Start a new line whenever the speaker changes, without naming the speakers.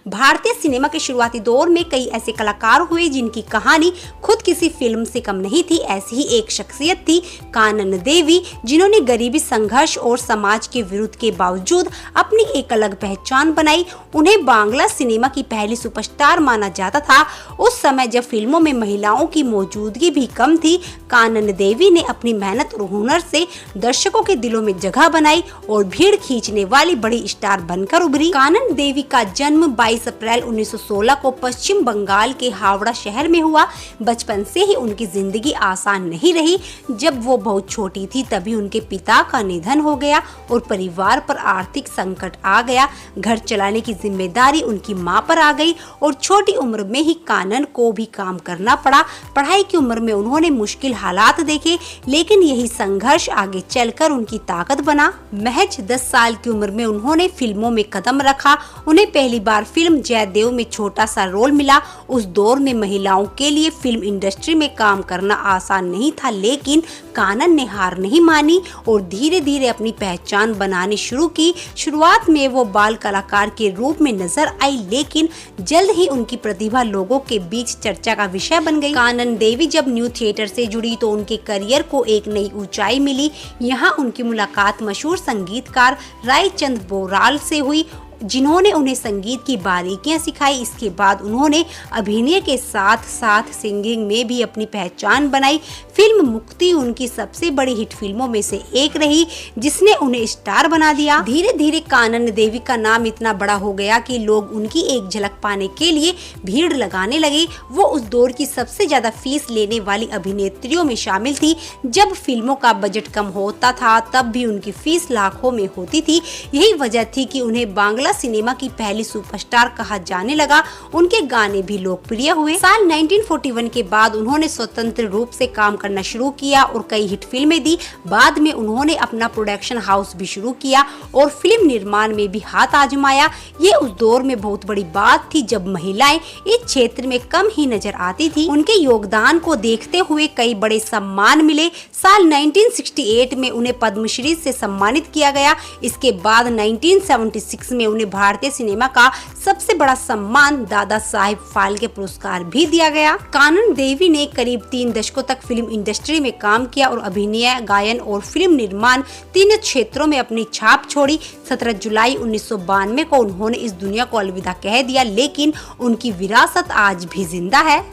भारतीय सिनेमा के शुरुआती दौर में कई ऐसे कलाकार हुए जिनकी कहानी खुद किसी फिल्म से कम नहीं थी। ऐसी ही एक शख्सियत थी कानन देवी, जिन्होंने गरीबी, संघर्ष और समाज के विरोध के बावजूद अपनी एक अलग पहचान बनाई। उन्हें बांग्ला सिनेमा की पहली सुपरस्टार माना जाता था। उस समय जब फिल्मों में महिलाओं की मौजूदगी भी कम थी, कानन देवी ने अपनी मेहनत और हुनर से दर्शकों के दिलों में जगह बनाई और भीड़ खींचने वाली बड़ी स्टार बनकर उभरी। कानन देवी का जन्म 22 अप्रैल 1916 को पश्चिम बंगाल के हावड़ा शहर में हुआ। बचपन से ही उनकी जिंदगी आसान नहीं रही। जब वो बहुत छोटी थी तभी उनके पिता का निधन हो गया और परिवार पर आर्थिक संकट आ गया। घर चलाने की जिम्मेदारी उनकी मां पर आ गई और छोटी उम्र में ही कानन को भी काम करना पड़ा। पढ़ाई की उम्र में उन्होंने मुश्किल हालात देखे, लेकिन यही संघर्ष आगे चलकर उनकी ताकत बना। महज 10 साल की उम्र में उन्होंने फिल्मों में कदम रखा। उन्हें पहली बार फिल्म जयदेव में छोटा सा रोल मिला। उस दौर में महिलाओं के लिए फिल्म इंडस्ट्री में काम करना आसान नहीं था, लेकिन कानन ने हार नहीं मानी और धीरे धीरे अपनी पहचान बनानी शुरू की। शुरुआत में वो बाल कलाकार के रूप में नजर आई, लेकिन जल्द ही उनकी प्रतिभा लोगों के बीच चर्चा का विषय बन गई। कानन देवी जब न्यू थिएटर से जुड़ी तो उनके करियर को एक नई ऊंचाई मिली। यहाँ उनकी मुलाकात मशहूर संगीतकार रायचंद बोराल से हुई, जिन्होंने उन्हें संगीत की बारीकियां सिखाई। इसके बाद उन्होंने अभिनय के साथ साथ सिंगिंग में भी अपनी पहचान बनाई। फिल्म मुक्ति उनकी सबसे बड़ी हिट फिल्मों में से एक रही, जिसने उन्हें स्टार बना दिया। धीरे धीरे कानन देवी का नाम इतना बड़ा हो गया कि लोग उनकी एक झलक पाने के लिए भीड़ लगाने लगे। वो उस दौर की सबसे ज्यादा फीस लेने वाली अभिनेत्रियों में शामिल थी। जब फिल्मों का बजट कम होता था तब भी उनकी फीस लाखों में होती थी। यही वजह थी कि उन्हें बांग्ला सिनेमा की पहली सुपरस्टार कहा जाने लगा। उनके गाने भी लोकप्रिय हुए। साल 1941 के बाद उन्होंने स्वतंत्र रूप से काम करना शुरू किया और कई हिट फिल्में दी। बाद में उन्होंने अपना प्रोडक्शन हाउस भी शुरू किया और फिल्म निर्माण में भी हाथ आजमाया। ये उस दौर में बहुत बड़ी बात थी जब महिलाएं इस क्षेत्र में कम ही नजर आती थी। उनके योगदान को देखते हुए कई बड़े सम्मान मिले। साल 1968 में उन्हें पद्मश्री से सम्मानित किया गया। इसके बाद 1976 में उन्हें भारतीय सिनेमा का सबसे बड़ा सम्मान दादा साहेब फाल्के पुरस्कार भी दिया गया। कानन देवी ने करीब 3 दशकों तक फिल्म इंडस्ट्री में काम किया और अभिनय, गायन और फिल्म निर्माण तीनों क्षेत्रों में अपनी छाप छोड़ी। 17 जुलाई 1992 को उन्होंने इस दुनिया को अलविदा कह दिया, लेकिन उनकी विरासत आज भी जिंदा है।